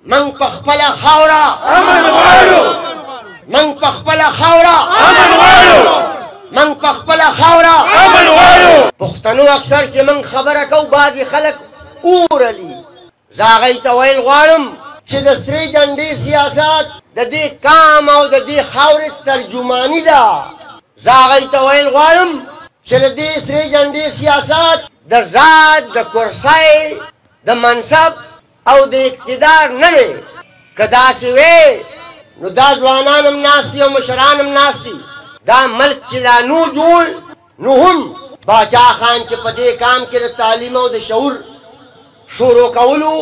من پخپل خاورا امن غواړو من پخپل خاورا امن غواړو من پخپل خاورا امن غواړو پښتنو اکثر چې من خبره کو بعضې خلک اورلي زه هغوی ته ویل غواړم چې د سرې جنډې سیاست د دې کام او د دې خاورې ترجماني ده زه هغوی ته ویل غواړم چې د دې سرې جنډې سیاست د ذات د کرسۍ د منصب او د اقتدار نه دی که داسې وی نو دا ځوانان هم ناست دي او مشران هم ناست دي دا ملک چې لا نو جوړ نو هم باچا خان چې په دې کام کې د تعلیم او د شعور شروع کولو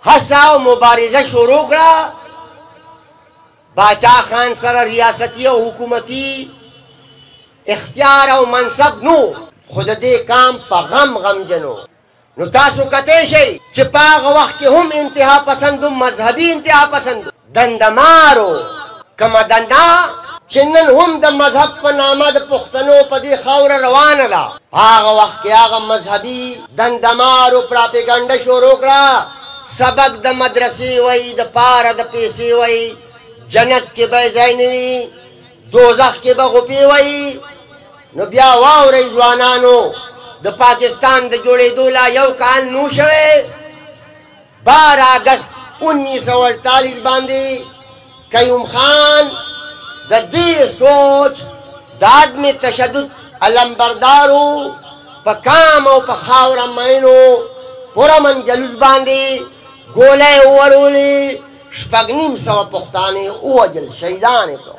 هڅه او مبارزه شروع کړه باچا خان سره ریاستی او حکومتي اختیار او منصب نو خو د دې کام په غمجنو نو تاسو کتی شئ چې په هغه وخت کې هم انتها پسندو مذهبي انتها پسندو دندمارو کومه دنده چې نن هم د مذهب په نامه د پښتنو په دې خاوره روانه ده هغه وخت کې هغه مذهبي دندمارو پراپیګنډه شروع کړه سبق د مدرسې وایي د پاره د پیسې وایي جنت کې به ځای نه وي دوزخ کې به غوپې وایي نو بیا واورئ ځوانانو د پاکستان د جوړېدو لا یو کال نو شوی 12 اگست 1948 باندې قیوم خان د دې سوچ د عدم تشدد علمبردارو په کام او په خاوره مینو پرمن جلوس باندې ګولۍ وورولې 6.5 پښتانه ووجل شهیدان یې کړو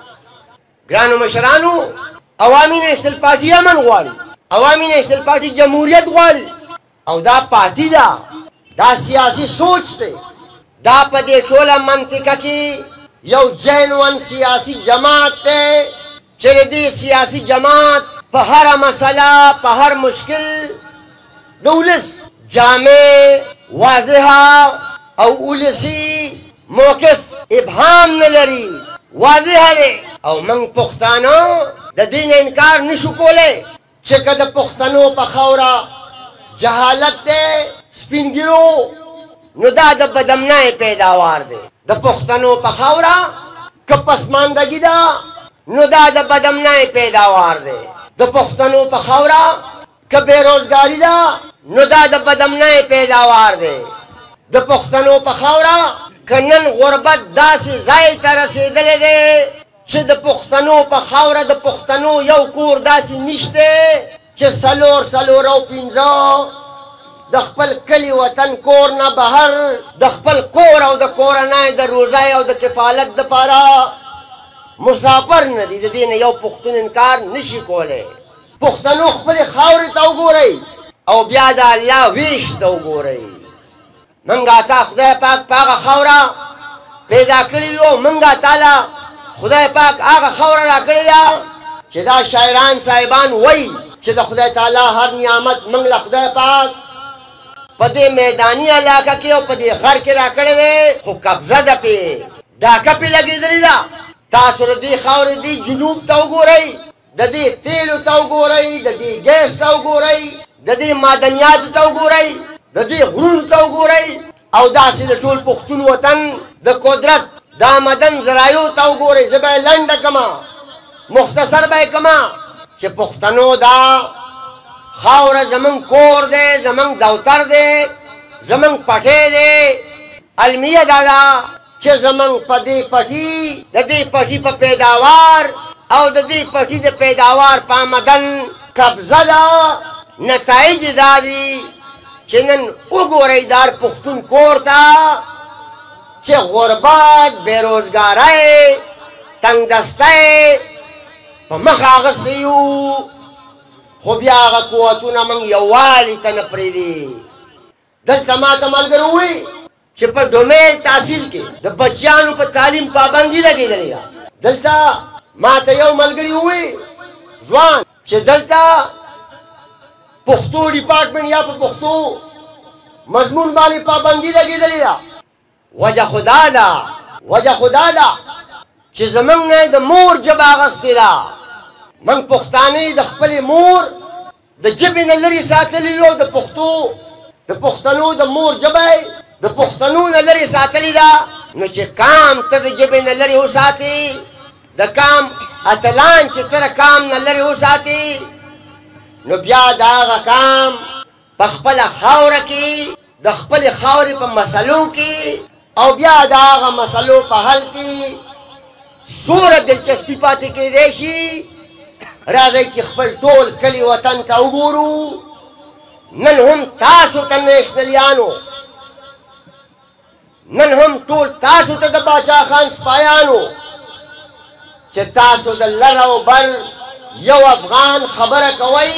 ګرانو مشرانو عوامي نیشنل پارټي امن غواړي عوامي نیشنل پارټي جمهوریت غواړي او دا پارټي ده دا سیاسي سوچ دی دا په دې ټوله منطقه کې یو جینون سیاسي جماعت دی چې د دې سیاسي جماعت په هره مسله په هر مشکل د ولس جامع واضحه او ولسي موقف ابهام نه لري واضح دی او موږ پښتانه د دې نه انکار نشو کولی چې که د پښتنو په خاوره جهالت دی سپینګیرو نو دا د بدامنۍ پیداوار دی د پښتنو په خاوره که پسماندګي ده نو دا د بدامنۍ پیداوار دی د پښتنو په خاوره که بېروزګاري ده نو دا د بدامنۍ پیداوار دی د پښتنو په خاوره که نن غربت داسې ځای ته رسېدلی دی چې د پښتنو په خاوره د پښتنو یو کور داسې نشته چې څلور او 5 د خپل کلی وطن کور نه بهر د خپل کور او د کورنۍ د روزۍ او د کفالت دپاره مسافر نه دي د دې نه یو پښتون انکار نشي کولی پښتنو خپلې خاورې ته وګورئ او بیا د الله ویش ته وګورئ موږ تا خدای پاک په هغه خاوره پیدا کړي یو موږ تاله خدای پاک هغه خاوره راکړې ده چې دا شاعران صاحبان وایي چې د خدای تعالی هر نعمت موږ له خدای پاک په دې میداني علاقه کې او په دې غر کې راکړې دی خو قبضه ده پې ډاکه پې لګېدلې ده تاسو د دې خاورې دې جنوب ته وګورئ د دې تیلو ته وګورئ د دې ګیس ته وګورئ د دې معدنیاتو ته وګورئ د دې غرونو ته وګورئ او داسې د ټول پښتون وطن د قدرت د آمدن ذرایعو ته وګورئ زه به یې لنډه کړمه مختصر به یې کړمه چې پښتنو دا خاوره زمونږ کور دی زمونږ دفتر دی زمونږ پټی دی المیه دا ده چې زمونږ په دې پټي د دې پټي په پیداوار او د دې پټي د پیداوار په آمدن قبضه ده نتایج دا دي چې نن وګورئ دار پښتون کور ته چې غربت بېروزګارۍ تنګدستۍ په مخ اخیستی یو خو بیا هغه قوتونه موږ یووالي ته نه پرېږدي دلته ما ته ملګري ووایي چې په ډومیل تحصیل کې د بچیانو په تعلیم پابندي لګېدلې ده دلته ما ته یو ملګري ووایي ځوان چې دلته پښتو ډیپارټمنټ یا په پښتو مضمون باندې پابندي لګېدلې ده وجه خدا ده چې زمونږ نه د مور ژبه اخیستې ده موږ پښتانه د خپلې مور د ژبې نه لرې ساتلي یو د پښتنو د مور ژبه د پښتنو نه لرې ساتلې ده نو چې کام ته د ژبې نه لرې وساتې د کام اتلان چې ته د کام نه لرې وساتې نو بیا د هغه کام په خپله خاوره کې د خپلې خاورې په مسلو کې او بیا د هغه مسلو په حل کې څومره دلچسپي پاتې کېدی شي راځئ چې خپل ټول کلي وطن ته وګورو نن هم تاسو ته نیشنلیانو نن هم ټول تاسو ته د باچا خان سپایانو چې تاسو د لر او بر یو افغان خبره کوئ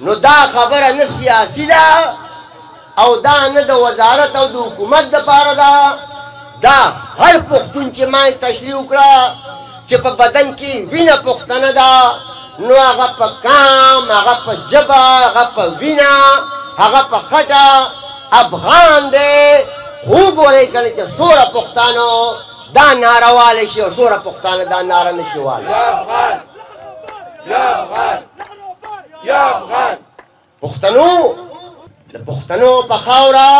نو دا خبره نه سیاسي ده او دا نه د وزارت او د حکومت دپاره ده دا هر پښتون چې ما تشریح وکړه چې په بدن کې وینه پښتنه ده نو هغه په کام هغه په ژبه هغه په وینه هغه په خټه افغان دی خو ګورئ کنه چې څومره پښتانه دا ناره والی شي او څومره پښتانه دا ناره نه شي والی یا افغان یا افغان یا افغان پښتنو د پښتنو په خاوره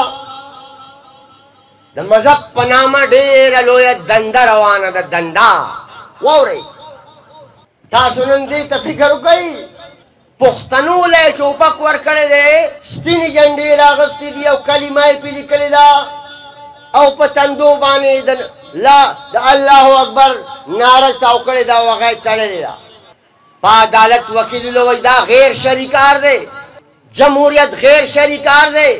د مذهب په نامه ډېره لویه دنده روانه ده دنده واورئ تاسو نن دې ته فکر وکئ پښتنو له ټوپک ورکړی دی سپینې جنډې راغستې دي او کلمه یې پې لیکلې ده او په تندو باندې د الله اکبر ناره تاو کړې ده او هغه یې تړلې ده په عدالت وکیلو وایي دا غیر شرعي کار دی جمهوریت غیر شرعي کار دی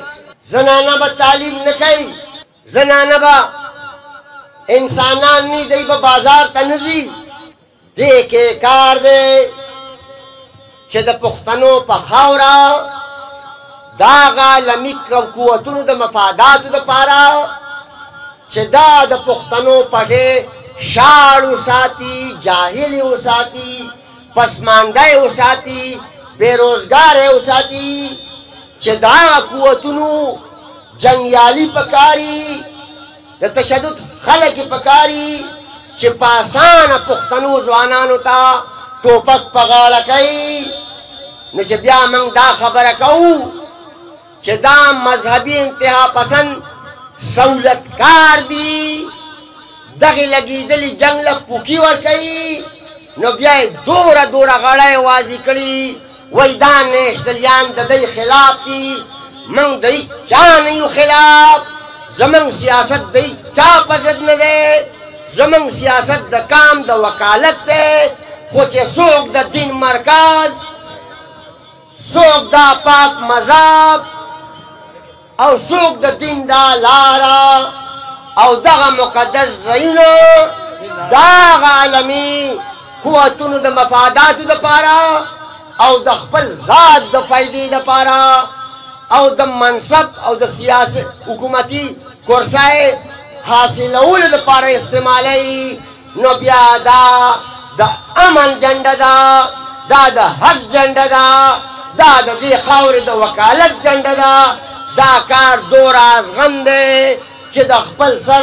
زنانه به تعلیم نه کوي زنانه به انسانان نی دی به بازار ته نه ځي دې کې کار دی چې د پښتنو په خاوره دا هغه عالمي قوتونو د مفاداتو دپاره چې دا د پښتنو پټې شاړ وساتي جاهل یې وساتي پسمانده یې وساتي بېروزګار یې وساتي چې دا قوتونو جنګیالي پکاري د تشدد خلک یې پکاري چې په اسانه پښتنو ځوانانو ته ټوپک په غاړه کوي نو چې بیا موږ دا خبره کوو چې دا مذهبي انتها پسند سہولتکار دي دغې لګېدلي جنګ له پوکي ورکوي نو بیا یې دوره دوره غاړه یې وازي کړي وایي دا نیشنلیان د دوی خلاف دي موږ د چا نه یو خلاف زموږ سیاست د چا په ضد نه دی زموږ سیاست د کام د وکالت دی خو چې څوک د دین مرکز څوک دا پاک مذهب او څوک د دین دا لاره او دغه مقدس ځایونه د هغه عالمي قوتونو د مفاداتو دپاره او د خپل ذات د فایدې دپاره او د منصب او د سیاست حکومتي کرسۍ حاصلولو دپاره استعمالوي نو بیا دا د امن جنډه ده دا د حق جنډه ده دا د دې خاورې د وکالت جنډه ده دا کار دوره ازغن دی چې د خپل سر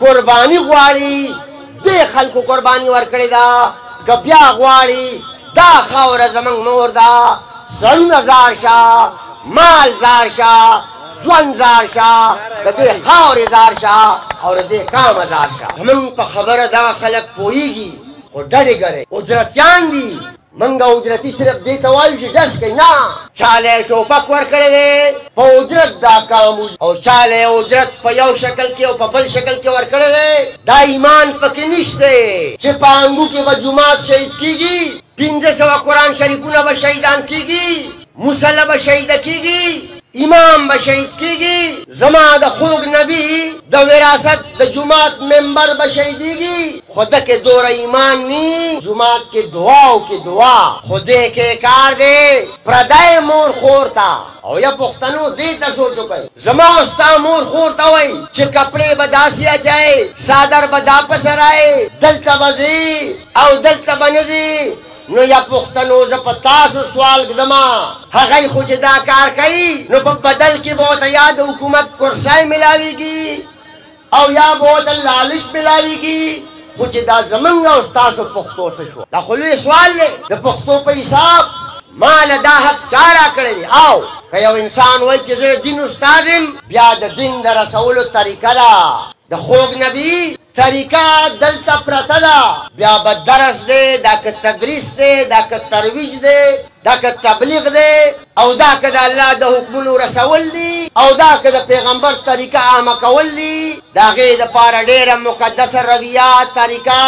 قرباني غواړي دې خلکو قرباني ورکړې ده که بیا غواړي دا خاوره زموږ مور ده سرونه زار شه مال زار شه ژوند زار شه د دې خاورې زار شه او د دې کامه زار شه زموږ په خبره دغه خلک پوهېږي خو ډډې ګرې اجرتیان دي منګه اجرتي صرف دې ته وایو چې ډس کوي نه چاله یې ټوپک ورکړی دی په اجرت دا کام او چاله یې اجرت په یو شکل کې او په بل شکل کې ورکړی دی دا ایمان پکې نشته چې په انګو کې به جومات شهید کېږي 500 قرآن شریفونه به شهیدان کېږي مصلی به شهیده کېږي امام به شهید کېږي زما د خوږ نبي د وراثت د جومات ممبر به شهیدېږي خو دکې دوره ایمان نی جومات کې دعا او کې دعا خو دې کې کار دی پردی مور خور ته او یا پښتنو دې ته سوچ وکړئ زما او ستا مور خور ته وایي چې کپړې به داسې اچوئ څادر به دا پسې رایې دلته به ځي او دلته به نه ځي نو یا پښتنو زه په تاسو سوال ږدمه هغوی خو چې دا کار کوي نو په بدل کې به ورته یا د حکومت کرسۍ میلاویږي او یا به ورته لالچ میلاویږي خو چې دا زمونږ او ستاسو پښتو څه شوه دا خو لوی سوال دی د پښتو په حساب مال دا حق چا راکړی او که یو انسان وایي چې زه دین استاد یم بیا د دین د رسولو طریقه ده د خوږ نبي طریقه دلته پرته ده بیا به درس دی دا که تدریس دی دا که ترویج دی دا که تبلیغ دی او دا که د الله د حکمونو رسول دی او دا که د پیغمبر طریقه عامه کول دی د هغې دپاره ډېره مقدسه رویه طریقه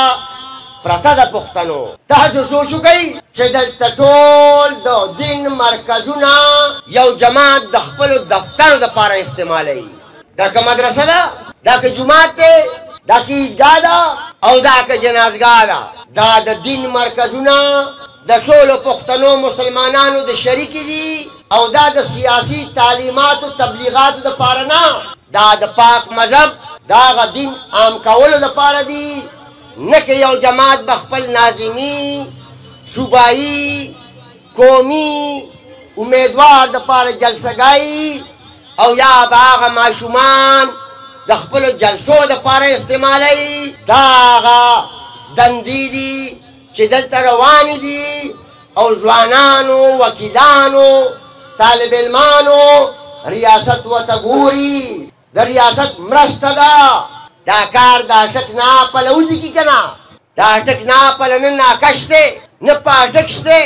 پرته د پښتنو تاسو سوچ وکئ چې دلته ټول د دین مرکزونه یو جماعت د خپلو دفترو دپاره استعمالوي دا که مدرسه ده دا که جومات دی دا که عیدګاه ده او دا که جنازګاه ده دا د دین مرکزونه د ټولو پښتنو مسلمانانو د شریکې دي او دا د سیاسي تعلیماتو تبلیغاتو دپاره نه دا د پاک مذهب د هغه دین عام کولو دپاره دي نه که یو جماعت به خپل ناظمي صوبایي قومي امیدوار دپاره جلسهګایي او یا به هغه ماشومان د خپلو جلسو دپاره استعمالوي دا هغه دندې دي چې دلته روانې دي او ځوانانو وکیلانو طالب علمانو ریاست ورته ګوري د ریاست مرسته ده دا کار دا ټک نه پلوځي کی که نه دا ټک نه پله نه ناکش دی نه پاټک دی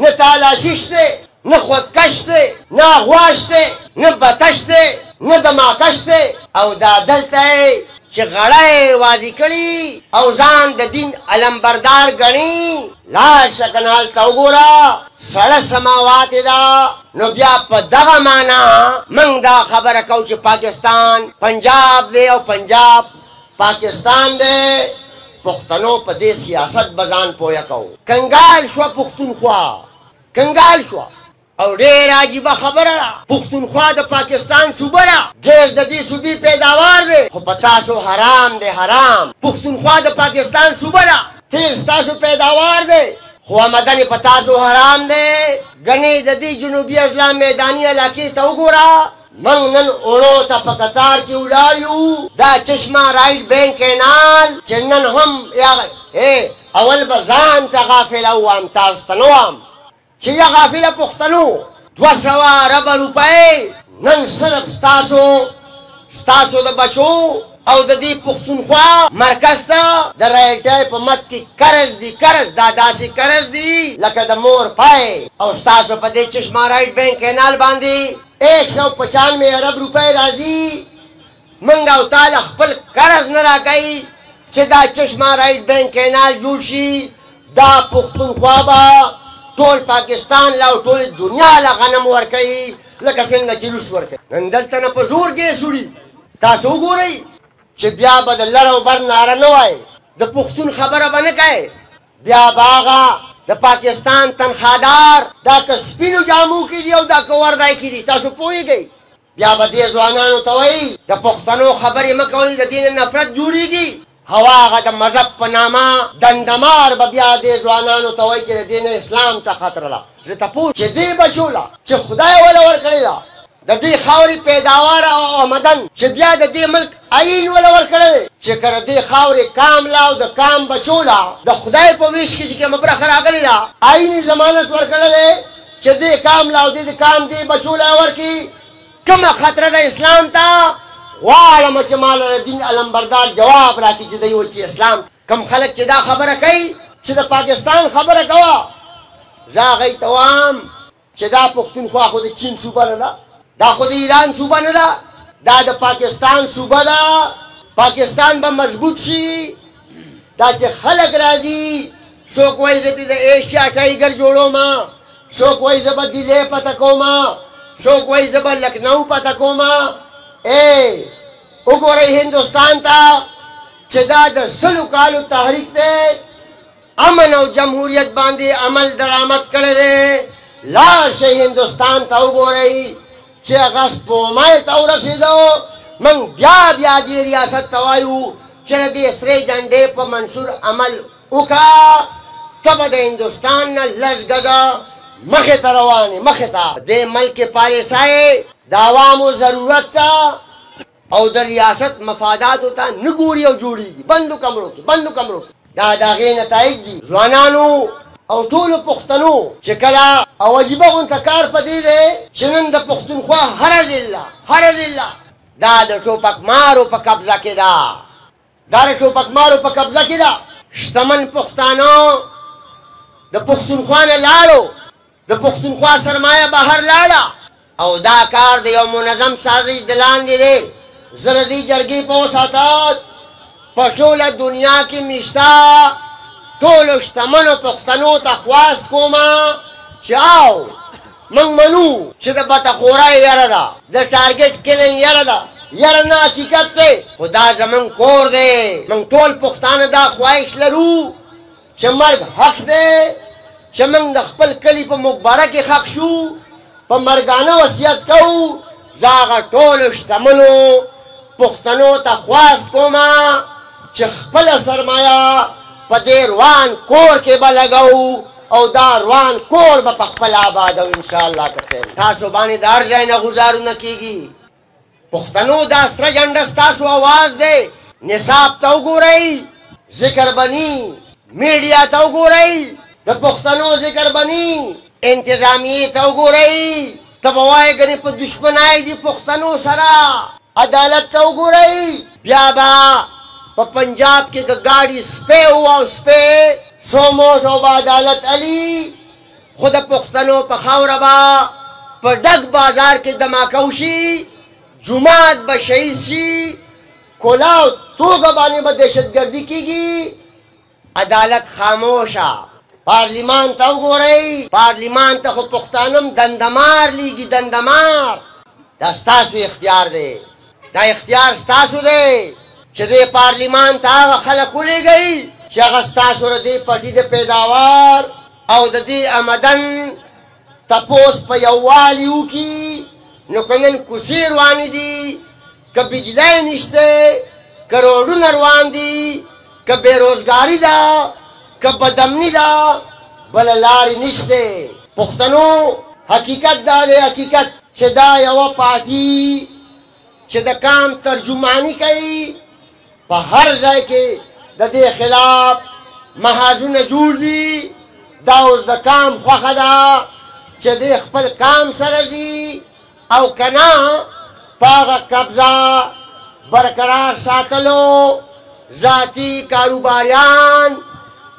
نه تالاشي دی نه خودکش دی نه غواش دی نه بتش دی نه دماکش دی او دا دلته چې غړی واضح کړي او ځان د دین علمبردار ګڼي لاړ شه که نه هلته وګوره سړه سماوات ده نو بیا په دغه معنا موږ دا خبره کوو چې پاکستان پنجاب دی او پنجاب پاکستان دی پښتنو په دې سیاست به ځان پویه کوو کنګال شوه پښتونخوا کنګال شوه او ډېر عجیبه خبره ده پښتونخوا د پاکستان صوبه ده ګیس د دې صوبې پیداوار دی خو په تاسو حرام دی حرام پښتونخوا د پاکستان صوبه ده تیل ستاسو پیداوار دی خو آمدن په تاسو حرام دی ګنې د دې جنوبي اضلاع میداني علاقې ته وګوره موږ نن اوړو ته په قطار کې ولاړ یو دا چشمه رایټ بینک کینال چې نن هم اول به ځان ته غافله ووام تاسو ته نه وام چې یا غافله پښتنو 200 اربه روپۍ نن صرف ستاسو د بچو او د دې پښتونخوا مرکز ته د رایټۍ په مد کې قرض دي قرض دا داسې قرض دي لکه د مور پای او ستاسو په دې چشمه رایټ بینک کینال باندې 195 ارب روپۍ راځي موږ او تعالی خپل قرض نه راکوي چې دا چشمه رایټ بینک کینال جوړ شي دا پښتونخوا به ټول پاکستان لا او ټول دنیا لا غنم ورکوي لکه څنګه چې روس ورکوي نن دلته نه په زور ګیس وړي تاسو وګورئ چې بیا به د لر او بر ناره نه وایي د پښتون خبره به نه کوي بیا به هغه د پاکستان تنخوادار دا که سپینو جامو کې دي او دا که وردای کې دي تاسو پوهېږئ بیا به دې ځوانانو ته وایي د پښتنو خبرې مه کوئ د دې نه نفرت جوړېږي او هغه د مذهب په نامه دندمار به بیا دې ځوانانو ته وایي چې د دې نه اسلام ته خطره ده زه تپوس چې دې بچو له چې خدای وله ورکړې ده د دې خاورې پیداوار او آمدن چې بیا د دې ملک عین وله ورکړی چې که د دې خاورې کام له او د کام بچو له د خدای په ویش کې چې کومه برخه راغلې ده عیني ضمانت ورکړی دی چې دې کام له او دې کام دې بچو له ورکړي کومه خطره ده اسلام ته غواړم چې ما له دین علمبردار جواب راکړي چې دی وایي چې اسلام کوم خلک چې دا خبره کوي چې د پاکستان خبره کوه زه هغوی ته وایم چې دا پښتونخوا خو د چین صوبه نه ده دا خو د ایران صوبه نه ده دا د پاکستان صوبه ده پاکستان به مضبوط شي دا چې خلک راځي څوک وایي زه د ایشیا ټایګر جوړوم څوک وایي زه به دلې پته کوم څوک وایي زه به لکھنؤ پته کوم وګورئ هندوستان ته چې دا د 100 کالو تحریک دی امن او جمهوریت باندې عمل درآمد کړی دی لاړ شئ هندوستان ته وګورئ چې هغه سپومۍ ته ورسېدو موږ بیا دې ریاست ته وایو چې د دې سرې جنډې په منشور عمل وکړه ته به د هندوستان نه لس ګزه مخې ته روانې مخې ته دې ملک پالیسۍ د عوامو ضرورت ته او د ریاست مفاداتو ته نه ګوري او جوړېږي بندو کمرو کې دا د هغې نتایج دي ځوانانو او ټولو پښتنو چې کله او عجیبه غونته کار په دې دی چې نن د پښتونخوا هره ضلع دا د ټوپک مارو په قبضه کې ده، دا د ټوپک مارو په قبضه کې ده. شتمن پښتانه د پښتونخوا نه لاړو، د پښتونخوا سرمایه بهر لاړه او دا کار د یو منظم سازش د لاندې دی. زه د دې جرګې په وساطت په ټوله دنیا کې میشته ټولو شتمنو پښتنو ته خواست کومه چې او موږ منو چې د بتخورۍ یره ده، د ټارګټ کلینګ یره ده، یره نه حقیقت دی، خو دا زموږ کور دی. موږ ټول پښتانه دا خواهش لرو چې مرګ حق دی، چې موږ د خپل کلي په مقبره کې ښخ شو. په مرګانه وصیت کوو زه هغه ټولو شتمنو پښتنو ته خواست کومه چې خپله سرمایه په دې روان کور کې به لګوو او دا روان کور به په خپل آبادو انشاءالله که خیر. تاسو باندې د هر ځای نه ګزارونه کېږي. پښتنو دا سره جنډه ستاسو اواز دی. نصاب ته وګورئ، ذکر بني میډیا ته وګورئ، د پښتنو ذکر بني انتظامیې ته وګورئ، ته به وایې ګنې په دشمنای دي پښتنو سره. عدالت ته وګورئ، بیا به په پنجاب کې که ګاډي سپی و او سپی سوموټ او به عدالت علي، خو د پښتنو په خاوره به په ډک بازار کې دماکه وشي، جومات به شهید شي، کلا او توګه باندې به دهشتګردي کېږي. عدالت خاموشه. پارلیمان ته وګورئ، پارلیمان ته خو پښتانم دندمار لیږي، دندمار. دا ستاسو اختیار دی، دا اختیار ستاسو دی چې دې پارلیمان ته هغه خلک ولېږئ چې هغه ستاسو د دې پټي د پیداوار او د دې آمدن تپوس په یووالي وکړي. نو که نن کوڅې روانې دي، که بجلی نشته، که روډونه روان دي، که بېروزګاري ده، که بدامني ده، بله لارې نشته. پښتنو حقیقت دا دی، حقیقت چې دا یوه پارټي چې د کام ترجماني کوي، په هر ځای کې د دې خلاف محاذونه جوړ دي. دا اوس د کام خوښه ده چې دې خپل کام سره ځي او که نه په هغه قبضه برقرار ساتلو ذاتي کاروباریان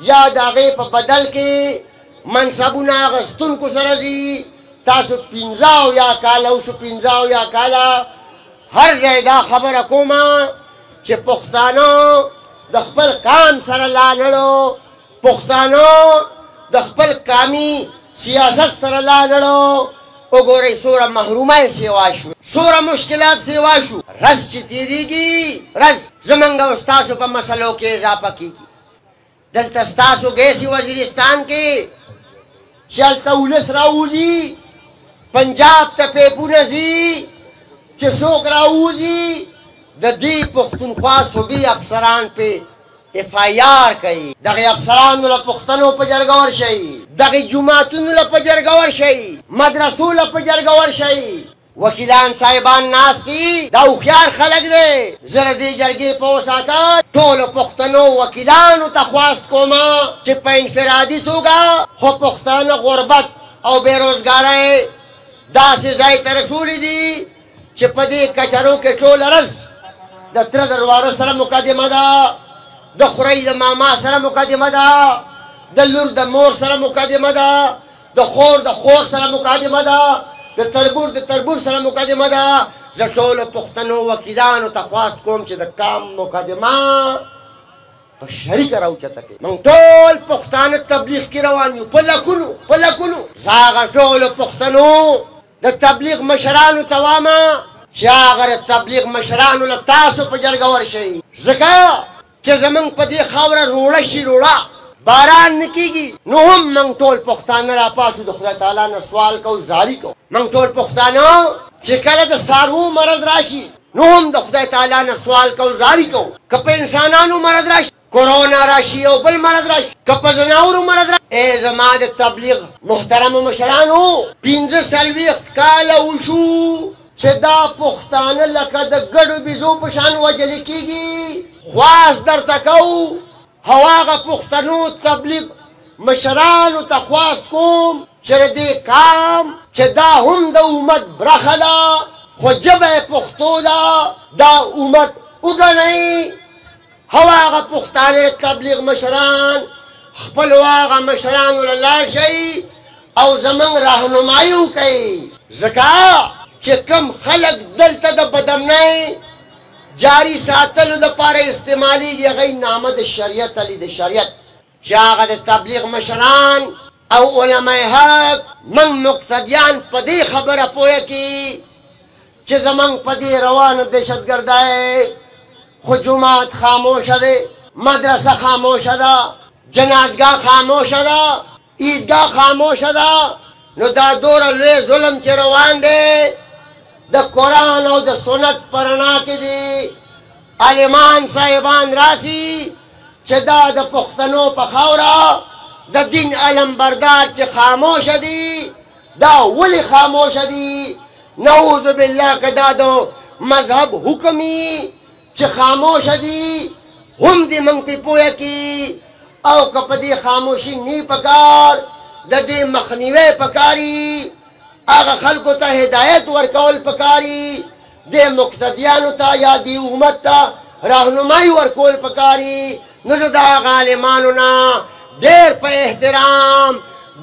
یا د هغې په بدل کې منصبونه اخیستونکو سره ځي. تاسو 15 کاله وشو، 15 کاله هر ځای دا خبره کومه چې پښتانه د خپل کام سره لا نړو، پښتانه د خپل کامي سیاست سره لا نړو. وګورئ څومره محرومۍ سیوا شو، څومره مشکلات سیوا شو. رس چې تېرېږي، رس زموږ او ستاسو په مسلو کې اضافه کېږي. دلته ستاسو ګیسي وزیرستان کې چې هلته ولس راوځي، پنجاب ته پیپونه ځي چې څوک راوځي د دې پښتونخوا صوبې افسران پې FIR کوي. دغې افسرانو له پښتنو په جرګه ورشئ، دغې جوماتونو له په جرګه ورشئ، مدرسو له په جرګه ورشئ. وکیلان صاحبان ناست دي، دا هوښیار خلک دی. زه د دې جرګې په وساطت ټولو پښتنو وکیلانو ته خواست کومه چې په انفرادي توګه خو پښتانه غربت او بېروزګارۍ داسې ځای ته رسولي دي چې په دې کچرو کې ټوله ورځ د تره د رواره سره مقدمه ده، د خورۍ د ماما سره مقدمه ده، د لور د مور سره مقدمه ده، د خور د خور سره مقدمه ده، د تربور د تربور سره مقدمه ده. زه ټولو پښتنو وکیلانو ته خواست کوم چې د کام مقدمه په شریکه راوچته کړي. موږ ټول پښتانه تبلیغ کې روان یو، په لکونو. زه هغه ټولو پښتنو د تبلیغ مشرانو ته وامه چې هغه تبلیغ مشرانو له تاسو په جرګه ورشئ، ځکه چې زموږ په دې خاوره روړه شي، روړه باران نه کېږي. نو هم موږ ټول پښتانه راپاسو د خدای تعالی نه سوال کوو، زاري کوو. موږ ټول پښتانه چې کله د څاروو مرض راشي نو هم د خدای تعالی نه سوال کوو، زاري کوو. که په انسانانو مرض راشي، کورونا راشي او بل مرض راشي، که په ځناورو مرض راشي. ای زما د تبلیغ محترمو مشرانو، 45 کاله وشو چې دا پښتانه لکه د ګډو بیزو په شان وژل کېږي. خواست درته کوو، هغه پښتنو تبلیغ مشرانو ته خواست کوم چې د دې کام چې دا هم د امت برخه ده خو ژبه یې پښتو ده دا امت وګڼئ او هغه پښتانه تبلیغ مشران خپلو هغه مشرانو له لاړ شئ او زموږ راهنمایي وکئ ځکه چې کوم خلک دلته د بدامنۍ جاري ساتلو دپاره استعمالیږي هغوی نامه د شریعت علي د شریعت چې هغه د تبلیغ مشران او علماء حق موږ مقتدیان په دې خبره پوهه کړي چې زموږ په دې روانه دهشتګردۍ خو جومات خاموشه دی مدرسه خاموشه ده جنازګاه خاموشه ده عیدګاه خاموشه ده نو دا دوره لوی ظلم چې روان دی د قرآن او د سنت په رڼا کې دي عالمان صاحبان راسي چې دا د پښتنو په خاوره د دین علمبردار چې خاموشه دي دا ولې خاموشه دي نعوذ بالله که دا د مذهب حکم وي چې خاموشه دي هم دې موږ پې پوهه کړي او که په دې خاموشي نه پکار د دې مخنیوی پکاري هغه خلکو ته هدایت ورکول پکاري دې مقتدیانو ته یا دې امت ته راهنمایي ورکول پکاري نو زه د هغه عالمانو نه ډېر په احترام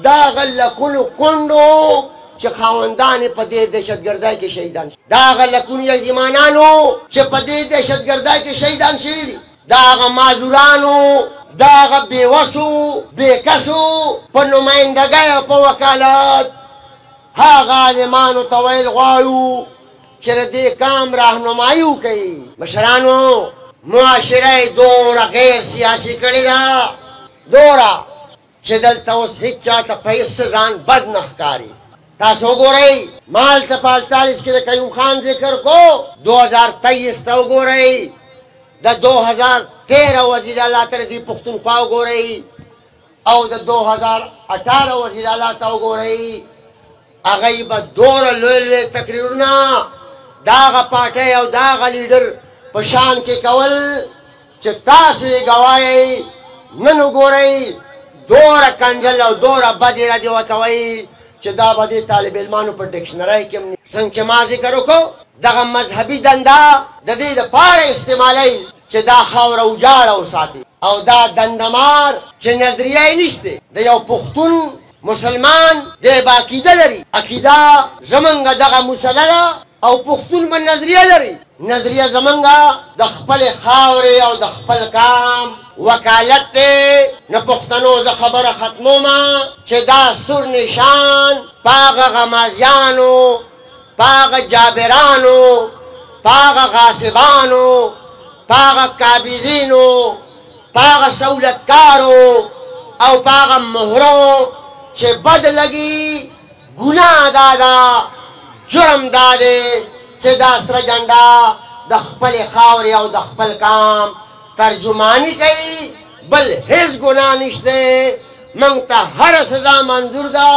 دا هغه لکونو کونډو چې خاوندان په دې دهشتګردۍ کې شهیدان شي دا هغه لکونو یتیمانانو چې په دې دهشتګردۍ کې شهیدان شوي دي دا هغه معذورانو دا هغه بېوسو بېکسو په نمایندګۍ او په وکالت هغه عالمانو ته ویل غواړو چې د دې کام راهنمایي وکړي مشرانو معاشره یې دومره غیر سیاسي کړې ده دومره چې دلته اوس هېڅ چاته په هېڅ څه ځان بد نه ښکاري تاسو وګورئ مال ته په 48 کې د قیوم خان ذکر کو 2023 ته وګورئ د 2013 وزیر اعلی ته د پښتونخوا وګورئ او د 2018 وزیر اعلی ته وګورئ هغوی به دومره لوی لوی تقریرونه د هغه پارټۍ او د هغه لیډر په شان کې کول چې تاسو یې ګوایئ نن وګورئ دومره کنجل او دومره بدې ردې ورته وایي چې دا به دې طالب علمانو په ډکشنرۍ کې هم څنګه چې ما ذکر وکړو دغه مذهبي دنده د دې دپاره استعمالوي چې دا خاوره وجاړه وساتي او دا دندمار چې نظریه یې نشته د یو پښتون مسلمان دی به عقیده لري عقیده زمونږ دغه مسله ده او پښتون به نظریه لري نظریه زمونږ د خپلې خاورې او د خپل کام وکالت دی نه پښتنو زه خبره ختمومه چې دا سور نشان په هغه غمازیانو په هغه جابرانو په هغه غاصبانو په هغه کابیزینو په هغه سهولتکارو او په هغه مهرو چې بد لګي ګناه دا ده جرم دا دی چې دا سره جنډه د خپلې خاورې او د خپل کام ترجمانی کوي بل هیڅ ګناه نشته موږ ته هره سزا منظور ده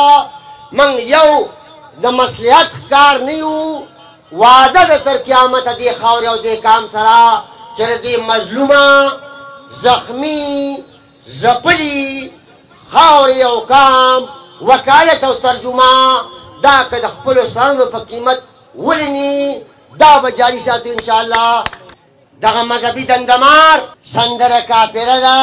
موږ یو د مصلحت ښکار نه یو وعده ده تر قیامته دې خاورې او دې کام سره چې د دې مظلومه زخمي ځپلي خاورې او کام وکالت او ترجمه دا که د خپلو سرونو په قیمت ولني دا به جاري ساتو انشاءالله دغه مذهبي دندمار سندره کافره ده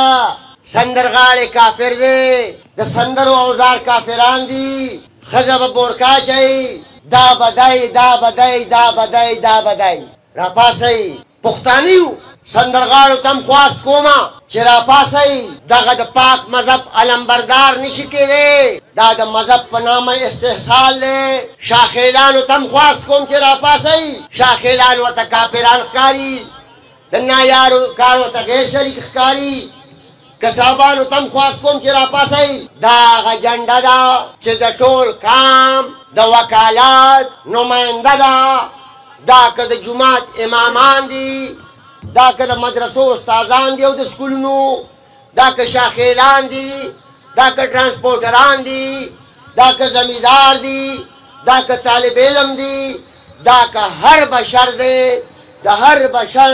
سندرغاړی کافر دی د سندرو اوزار کافران دي ښځه به بورکا شي دا بدی دا بدی دا بدی دا بدی راپاسئ پښتانه یو سندرغاړو ته هم خواست کومه چې راپاسئ دغه د پاک مذهب علمبردار نشي کېدی دا د مذهب په نامه استحصال دی شاخیلانو ته هم خواست کوم چې راپاسئ شاخیلان ورته کافران ښکاري د نایارو کار ورته غیر شریک ښکاري کسابانو ته هم خواست کوم چې راپاسئ دا هغه جنډه ده چې د ټول کام د وکالت نماینده ده دا که د جومات امامان دي دا که د مدرسو استادان دي او د سکولونو دا که شاخیلان دي دا که ټرانسپورټران دي دا که زمیندار دي دا که طالب علم دي دا که هر بشر دی د هر بشر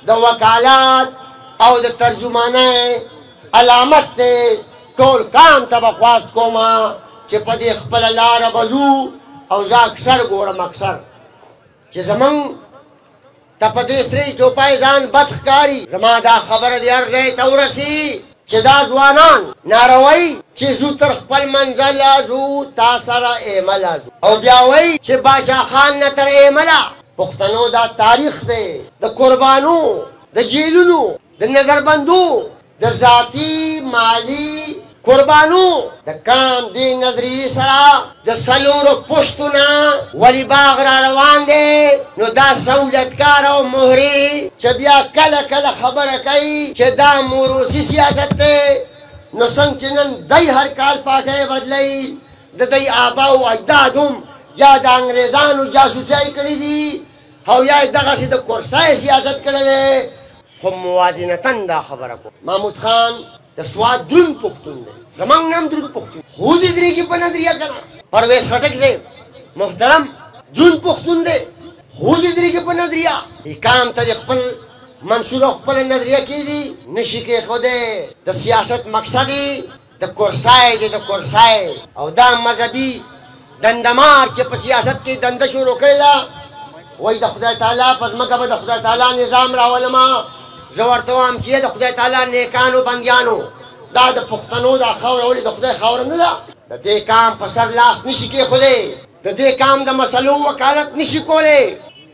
د وکالت او د ترجمانۍ علامت دی ټول کام ته به خواست کومه چې په دې خپله لاره به ځو او زه اکثر ګورم اکثر چې زمونږ ته په دې سرې چوپای ځان بد ښکاري. زما دا خبره دې هر ځای ته ورسي چې دا ځوانان ناروی چې ځو تر خپل منزله ځو تا سره ایمله ځو او بیا وایي چې بادشاه خان نه تر ایمله. پښتنو دا تاریخ دی د قربانو د جیلونو د نظربندو د ذاتي مالی قربانو د کام دې نظریې سره د څلورو پشتو نه ولي باغ را روان دی. نو دا سهولتکار او مهرې چې بیا کله کله خبره کوي چې دا موروثي سیاست دی نو څنګه چې نن دی هر کال پاټۍ بدلوي د دوی آبا او اجدادم یا د انګریزانو جاسوسۍ کړې دي او یا یې دغسې د کورسای سیاست کړی دی. خو موازنتاً دا خبره کوم محمود خان د سوات دروند پښتون دی زمونږ نه هم دروند پښتون خو دې درېږي په نظریه که نه. پرویز خټک صاحب محترم دروند پښتون دی خو دې درېږي په نظریه. دې کام ته د خپل منشور او خپله نظریه کېږي نشي کېښودی. د سیاست مقصد یې د کورسای دی د کورسای او دا مذهبي دندمار چې په سیاست کې دنده شروع کړې ده وایي د خدای تعالی په ځمکه به د خدای تعالی نظام راولمه. زه ورته وایم چې د خدای تعالی نیکانو بندیانو دا د پښتنو دا خاوره ولې د خدای خاوره نه ده. د دې کام په سر لاس نشي کېښودی. د دې کام د مسلو وکالت نشي کولی.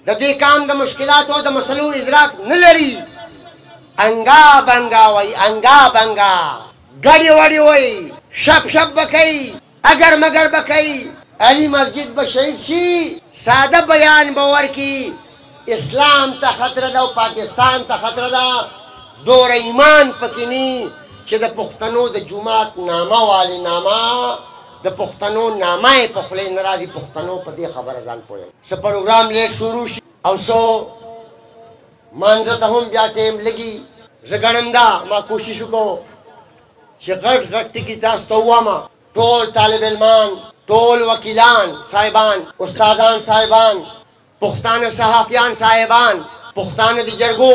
د دې کام د مشکلاتو او د مسلو ادراک نه لري. انګا بنګا وایي انګا بنګا ګډې وډې وایي شپ شپ به کوي اگر مگر به کوي. علي مسجد به شهید شي ساده بیان به ورکي اسلام ته خطره ده او پاکستان ته خطره ده. دوره ایمان پکې ني چې د پښتنو د جومات نامه والي نامه د پښتنو نامه یې په خولې نه راځي. پښتنو په دې خبره ځان پوهوي. څه پروګرام لیټ شروع شي او څو مانځه ته هم بیا ټیم لګي. زه ګڼم دا ما کوشش وکړو چې غټ غټ ټکي تاسو ته ووایم. ټول طالب علمان ټول وکیلان صاحبان استادان صاحبان پښتانه صحافیان صاحبان پښتانه د جرګو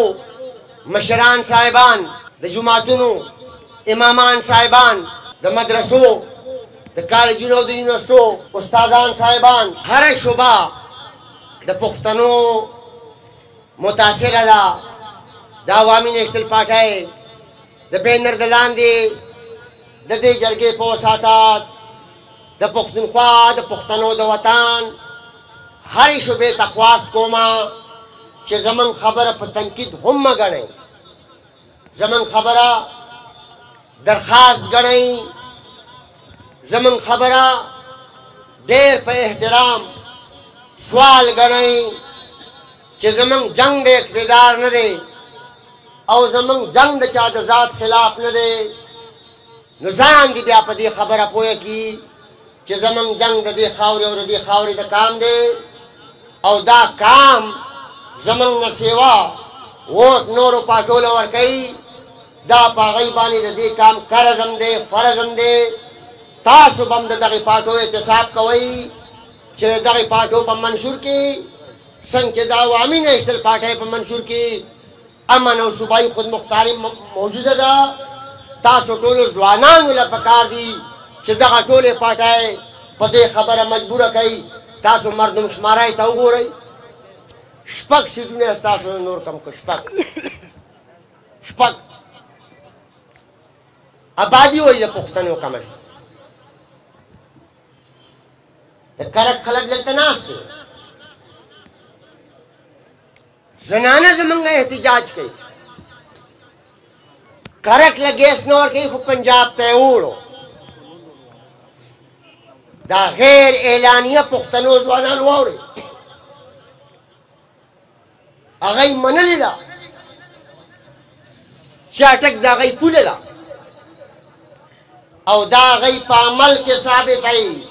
مشران صاحبان د جماعتونو امامان صاحبان د مدرسو د کالجونو او د یونیورسټو استادان صاحبان هره شعبه د پښتنو متاثره ده. د عوامي نیشنل پارټۍ د بینر د لاندې د دې جرګې په وساطت د پښتونخوا د پښتنو د وطن هرې شعبې ته خواست کومه چې زمونږ خبره په تنقید هم مه ګڼئ. زمونږ خبره درخواست ګڼئ. زمونږ خبره ډېر په احترام سوال ګڼئ چې زمونږ جنگ د اقتدار نه دی او زمونږ جنگ د چا د ذات خلاف نه دی. نو ځان دې بیا په دې خبره پوه کړي چې زمونږ جنگ د دې خاورې او د دې خاورې د کام دی او دا کام زمونږ نه سیوا ووټ نورو پاټو له ورکوي. دا په هغوی باندې د دې کام قرض هم دی فرض هم دی. تاسو به هم د دغې پاټو احتساب کوئ چې د دغې پاټو په منشور کې څنګه چې د عوامي نیشنل پارټۍ په منشور کې امن او صوبایي خودمختاري موجوده ده. تاسو ټولو ځوانانو له پکار دي چې دغه ټولې پارټۍ په دې خبره مجبوره کوي. تاسو مردم شمارای ته وګورئ 6 سیټونه ستاسو نور کم کړ 6 آبادي وایي د پښتنو کمه شي. د کرک خلک دلته ناست دي. زنانه زمونږ احتجاج کوي کرک له ګیس نه ورکوي خو پنجاب ته یې وړو. دا غیر اعلانیه پښتنو ځوانان واورئ هغوی منلې ده چې اټک د هغوی پوله ده او دا هغوی په عمل کې ثابتوي.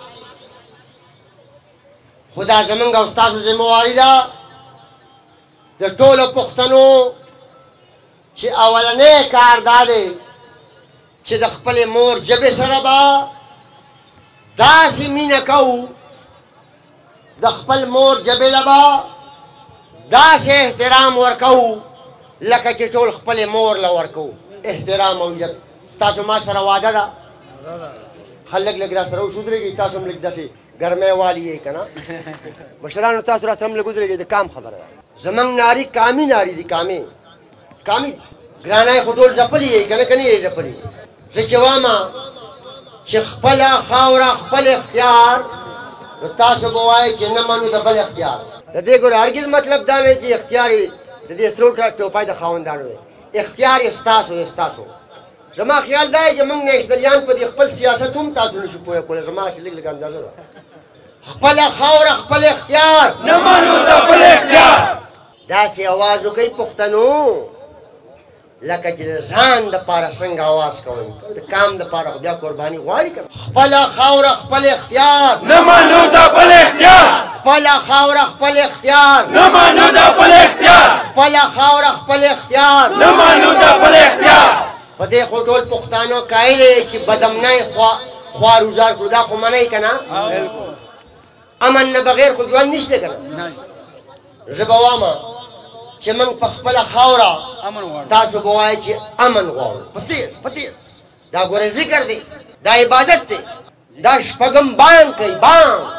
خو دا زمونږ او ستاسو ذمهواري ده د ټولو پښتنو چې اولنی کار دا دی چې د خپلې مور ژبې سره به داسې مینه کوو د خپل مور ژبې له به داسې احترام ورکوو لکه چې ټول خپلې مور له ورکوو احترام او عزت. ستاسو ما سره وعده ده خلک لږ راسره وشودرېږئ تاسو هم لږ داسې ګرمی والي یې که نه مشرانو تاسو راسره هم لږ ودرېږئ د کام خبره ده زمونږ ناري کامي ناري دي کامي دي ګرانی خو ټول ځپلي یې که نه که نه یې ځپلي زه چې وایم چې خپله خاوره خپل اختیار نو تاسو به وایئ چې نه منو د بل اختیار د دې ګوره هرګز مطلب دا نه چې اختیار یې د دې سرو ټوپۍ د خاوندانو دی اختیار یې ستاسو زما خیال دا دی چې موږ نیشنلیان په دې خپل سیاست هم تاسو نشو پوهه کولی زما هسې لږ لږ اندازه ده خپله خاوره خپل اختیار نه منو د بل اختیار داسې اواز وکئ پښتنو لکه چې د ځان دپاره څنګه اواز کوئ د کام دپاره خو بیا قرباني غواړي که خپله خاوره خپل اختیار نه منو د بل اختیار خپله خاوره خپل اختیار نه منو د بل اختیار خپله خاوره خپل اختیار نه منو د بل اختیار په دې خو ټول پښتانه قایل یې چې بدامنۍ خوارګزار کړو دا خو منئ که نه امن نه بغیر خو ژوند نشته که نه زه به وایم چې موږ په خپله خاوره تاسو به وایئ چې امن غواړو په تېر دا ګوره ذکر دی دا عبادت دی دا شپږم بانګ کوي بانګ